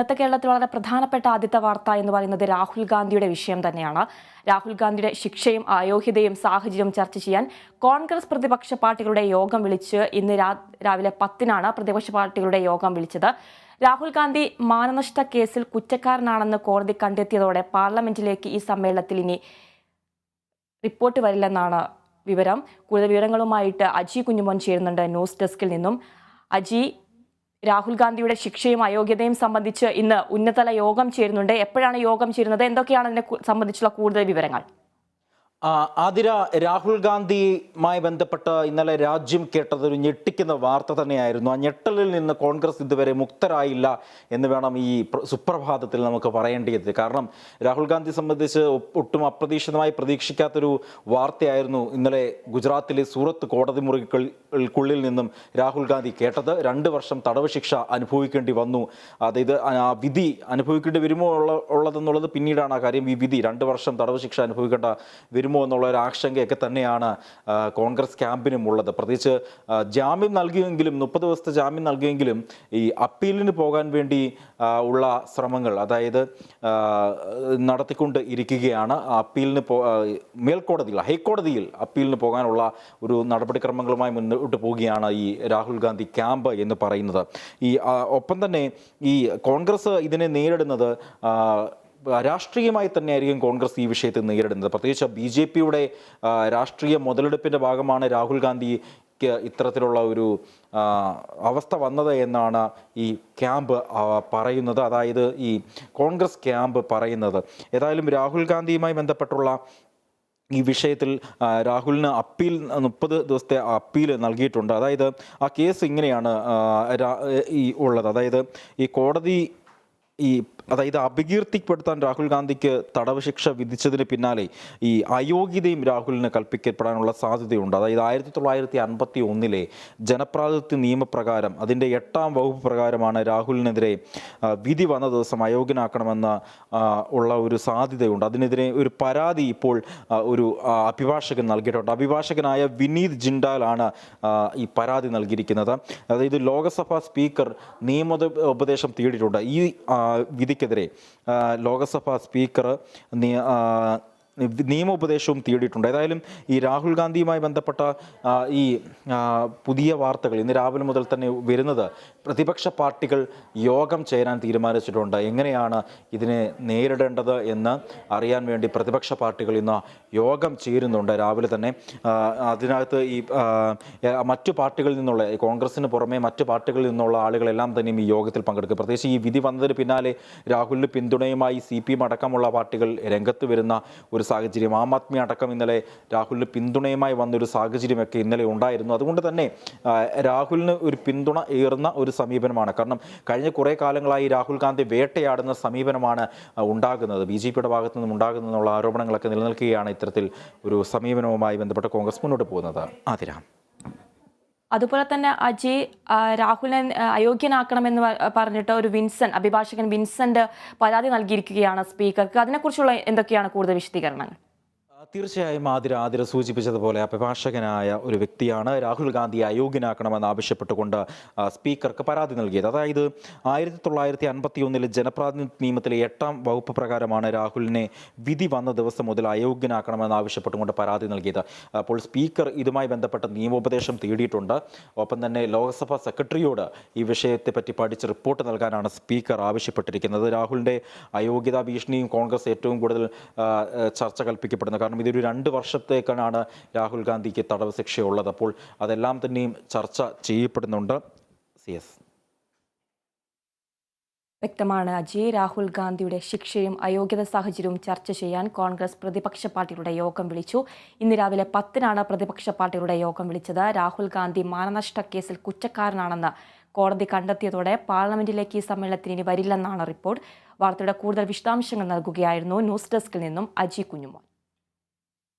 ഇന്നത്തെ കേരളത്തിൽ വളരെ പ്രധാനപ്പെട്ട ആദ്യത്തെ വാർത്ത എന്ന് പറയുന്നത് രാഹുൽ ഗാന്ധിയുടെ വിഷയം തന്നെയാണ്. രാഹുൽ ഗാന്ധിയുടെ ശിക്ഷയും അയോഗ്യതയും സാഹചര്യവും ചർച്ച ചെയ്യാൻ കോൺഗ്രസ് പ്രതിപക്ഷ പാർട്ടികളുടെ യോഗം വിളിച്ച് ഇന്ന് രാവിലെ 10-നാണ് പ്രതിപക്ഷ പാർട്ടികളുടെ യോഗം വിളിച്ചത്. രാഹുൽ ഗാന്ധി മാനനഷ്ട കേസിൽ കുറ്റക്കാരനാണെന്ന് കോടതി കണ്ടെത്തിയതോടെ പാർലമെന്റിലേക്ക് ഈ സമ്മേളനത്തിൽ ഇനി റിപ്പോർട്ട് വരില്ലെന്നാണ് വിവരം. കൂടുതൽ വിവരങ്ങളുമായിട്ട് അജി കുഞ്ഞുമോൻ ചേരുന്നുണ്ട് ന്യൂസ് ഡെസ്കിൽ നിന്നും. അജി, രാഹുൽ ഗാന്ധിയുടെ ശിക്ഷയും അയോഗ്യതയും സംബന്ധിച്ച് ഇന്ന് ഉന്നതതല യോഗം ചേരുന്നുണ്ട്. എപ്പോഴാണ് യോഗം ചേരുന്നത്? എന്തൊക്കെയാണ് അതിനെ സംബന്ധിച്ചുള്ള കൂടുതൽ വിവരങ്ങൾ? ആതിര, രാഹുൽ ഗാന്ധിയുമായി ബന്ധപ്പെട്ട് ഇന്നലെ രാജ്യം കേട്ടത് ഒരു ഞെട്ടിക്കുന്ന വാർത്ത തന്നെയായിരുന്നു. ആ ഞെട്ടലിൽ നിന്ന് കോൺഗ്രസ് ഇതുവരെ മുക്തരായില്ല എന്ന് വേണം ഈ സുപ്രഭാതത്തിൽ നമുക്ക് പറയേണ്ടത്. കാരണം രാഹുൽ ഗാന്ധി സംബന്ധിച്ച് ഒട്ടും അപ്രതീക്ഷിതമായി പ്രതീക്ഷിക്കാത്തൊരു വാർത്തയായിരുന്നു ഇന്നലെ ഗുജറാത്തിലെ സൂറത്ത് കോടതി മുറിക്കുള്ളിൽ നിന്നും രാഹുൽ ഗാന്ധി കേട്ടത്. 2 വർഷം തടവ് ശിക്ഷ അനുഭവിക്കേണ്ടി വന്നു. അതായത് ആ വിധി അനുഭവിക്കേണ്ടി വരുമോ ഉള്ളതെന്നുള്ളത് പിന്നീടാണ് ആ കാര്യം. ഈ വിധി 2 വർഷം തടവ് ശിക്ഷ അനുഭവിക്കേണ്ട വരുമോ എന്നുള്ള ഒരു ആശങ്കയൊക്കെ തന്നെയാണ് കോൺഗ്രസ് ക്യാമ്പിനും ഉള്ളത്. പ്രത്യേകിച്ച് ജാമ്യം നൽകിയെങ്കിലും 30 ദിവസത്തെ ജാമ്യം നൽകിയെങ്കിലും ഈ അപ്പീലിന് പോകാൻ വേണ്ടി ഉള്ള ശ്രമങ്ങൾ, അതായത് നടത്തിക്കൊണ്ട് ഇരിക്കുകയാണ്. അപ്പീലിന് മേൽക്കോടതിയിൽ, ഹൈക്കോടതിയിൽ അപ്പീലിന് പോകാനുള്ള ഒരു നടപടിക്രമങ്ങളുമായി മുന്നോട്ട് പോവുകയാണ് ഈ രാഹുൽ ഗാന്ധി ക്യാമ്പ് എന്ന് പറയുന്നത്. ഒപ്പം തന്നെ ഈ കോൺഗ്രസ് ഇതിനെ നേരിടുന്നത് രാഷ്ട്രീയമായി തന്നെയായിരിക്കും കോൺഗ്രസ് ഈ വിഷയത്തെ നേരിടുന്നത്. പ്രത്യേകിച്ച് BJPയുടെ രാഷ്ട്രീയ മുതലെടുപ്പിൻ്റെ ഭാഗമാണ് രാഹുൽ ഗാന്ധിക്ക് ഇത്തരത്തിലുള്ള ഒരു അവസ്ഥ വന്നത് എന്നാണ് ഈ ക്യാമ്പ് പറയുന്നത്, അതായത് ഈ കോൺഗ്രസ് ക്യാമ്പ് പറയുന്നത്. ഏതായാലും രാഹുൽ ഗാന്ധിയുമായി ബന്ധപ്പെട്ടുള്ള ഈ വിഷയത്തിൽ രാഹുലിന് അപ്പീൽ 30 ദിവസത്തെ അപ്പീൽ നൽകിയിട്ടുണ്ട്. അതായത് ആ കേസ് ഇങ്ങനെയാണ് ഉള്ളത്. അതായത് ഈ കോടതി അതായത് അപകീർത്തിപ്പെടുത്താൻ രാഹുൽ ഗാന്ധിക്ക് തടവ് ശിക്ഷ വിധിച്ചതിന് പിന്നാലെ ഈ അയോഗ്യതയും രാഹുലിന് കൽപ്പിക്കപ്പെടാനുള്ള സാധ്യതയുണ്ട്. അതായത് 1951 ജനപ്രാതിനിധ്യ നിയമപ്രകാരം അതിൻ്റെ 8-ാം വകുപ്പ് പ്രകാരമാണ് രാഹുലിനെതിരെ വിധി വന്ന ദിവസം അയോഗ്യനാക്കണമെന്ന് ഉള്ള ഒരു സാധ്യതയുണ്ട്. അതിനെതിരെ ഒരു പരാതി ഇപ്പോൾ ഒരു അഭിഭാഷകൻ നൽകിയിട്ടുണ്ട്. അഭിഭാഷകനായ വിനീത് ജിൻഡാലാണ് ഈ പരാതി നൽകിയിരിക്കുന്നത്. അതായത് ലോക്സഭാ സ്പീക്കർ നിയമോപദേശം തേടിയിട്ടുണ്ട്. ഈ വിധിക്കെതിരെ ലോക്സഭാ സ്പീക്കർ നിയമോപദേശവും തേടിയിട്ടുണ്ട്. ഏതായാലും ഈ രാഹുൽ ഗാന്ധിയുമായി ബന്ധപ്പെട്ട ഈ പുതിയ വാർത്തകൾ ഇന്ന് രാവിലെ മുതൽ തന്നെ വരുന്നത്, പ്രതിപക്ഷ പാർട്ടികൾ യോഗം ചേരാൻ തീരുമാനിച്ചിട്ടുണ്ട്. എങ്ങനെയാണ് ഇതിനെ നേരിടേണ്ടത് എന്ന് അറിയാൻ വേണ്ടി പ്രതിപക്ഷ പാർട്ടികൾ ഇന്ന് യോഗം ചേരുന്നുണ്ട് രാവിലെ തന്നെ. അതിനകത്ത് ഈ മറ്റു പാർട്ടികളിൽ നിന്നുള്ള, കോൺഗ്രസിന് പുറമെ മറ്റു പാർട്ടികളിൽ നിന്നുള്ള ആളുകളെല്ലാം തന്നെയും ഈ യോഗത്തിൽ പങ്കെടുക്കും. പ്രത്യേകിച്ച് ഈ വിധി വന്നതിന് പിന്നാലെ രാഹുലിന് പിന്തുണയുമായി CPM അടക്കമുള്ള പാർട്ടികൾ രംഗത്ത് വരുന്ന ഒരു സാഹചര്യം, ആം ആദ്മി അടക്കം ഇന്നലെ രാഹുലിന് പിന്തുണയുമായി വന്നൊരു സാഹചര്യമൊക്കെ ഇന്നലെ ഉണ്ടായിരുന്നു. അതുകൊണ്ട് തന്നെ രാഹുലിന് ഒരു പിന്തുണ ഏറുന്ന ഒരു സമീപനമാണ്. കാരണം കഴിഞ്ഞ കുറേ കാലങ്ങളായി രാഹുൽ ഗാന്ധി വേട്ടയാടുന്ന സമീപനമാണ് ഉണ്ടാകുന്നത്, BJPയുടെ ഭാഗത്തു നിന്നും ഉണ്ടാകുന്നതിനുള്ള ആരോപണങ്ങളൊക്കെ നിലനിൽക്കുകയാണ്. ഇത്തരത്തിൽ ഒരു സമീപനവുമായി ബന്ധപ്പെട്ട് കോൺഗ്രസ് മുന്നോട്ട് പോകുന്നത്. ആതിരാം, അതുപോലെ തന്നെ അജയ്, രാഹുലിനെ അയോഗ്യനാക്കണമെന്ന് പറഞ്ഞിട്ട് ഒരു അഭിഭാഷകൻ വിൻസെന്റ് പരാതി നൽകിയിരിക്കുകയാണ് സ്പീക്കർക്ക്. അതിനെക്കുറിച്ചുള്ള എന്തൊക്കെയാണ് കൂടുതൽ വിശദീകരണങ്ങൾ? തീർച്ചയായും ആതിര സൂചിപ്പിച്ചതുപോലെ അഭിഭാഷകനായ ഒരു വ്യക്തിയാണ് രാഹുൽ ഗാന്ധിയെ അയോഗ്യനാക്കണമെന്ന് ആവശ്യപ്പെട്ടുകൊണ്ട് സ്പീക്കർക്ക് പരാതി നൽകിയത്. അതായത് 1951 ജനപ്രാതിനിധ്യ നിയമത്തിലെ 8-ാം വകുപ്പ് പ്രകാരമാണ് രാഹുലിനെ വിധി വന്ന ദിവസം മുതൽ അയോഗ്യനാക്കണമെന്ന് ആവശ്യപ്പെട്ടുകൊണ്ട് പരാതി നൽകിയത്. അപ്പോൾ സ്പീക്കർ ഇതുമായി ബന്ധപ്പെട്ട നിയമോപദേശം തേടിയിട്ടുണ്ട്. ഒപ്പം തന്നെ ലോക്സഭാ സെക്രട്ടറിയോട് ഈ വിഷയത്തെപ്പറ്റി പഠിച്ച് റിപ്പോർട്ട് നൽകാനാണ് സ്പീക്കർ ആവശ്യപ്പെട്ടിരിക്കുന്നത്. രാഹുലിൻ്റെ അയോഗ്യതാ ഭീഷണിയും കോൺഗ്രസ് ഏറ്റവും കൂടുതൽ ചർച്ച കൽപ്പിക്കപ്പെടുന്നത്. കാരണം ഇതൊരു 2 വർഷത്തേക്കാണ് രാഹുൽ ഗാന്ധിക്ക് തടവ് ശിക്ഷയുള്ളത്. അപ്പോൾ അതെല്ലാം തന്നെയും ചർച്ച ചെയ്യപ്പെടുന്നുണ്ട്. വ്യക്തമാണ് അജയ്. രാഹുൽ ഗാന്ധിയുടെ ശിക്ഷയും അയോഗ്യത സാഹചര്യവും ചർച്ച ചെയ്യാൻ കോൺഗ്രസ് പ്രതിപക്ഷ പാർട്ടികളുടെ യോഗം വിളിച്ചു. ഇന്ന് രാവിലെ 10-നാണ് പ്രതിപക്ഷ പാർട്ടികളുടെ യോഗം വിളിച്ചത്. രാഹുൽ ഗാന്ധി മാനനഷ്ട കേസിൽ കുറ്റക്കാരനാണെന്ന് കോടതി കണ്ടെത്തിയതോടെ പാർലമെന്റിലേക്ക് ഈ സമ്മേളനത്തിന് ഇനി വരില്ലെന്നാണ് റിപ്പോർട്ട്. വാർത്തയുടെ കൂടുതൽ വിശദാംശങ്ങൾ നൽകുകയായിരുന്നു ന്യൂസ് ഡെസ്കിൽ നിന്നും അജി കുഞ്ഞുമോൻ.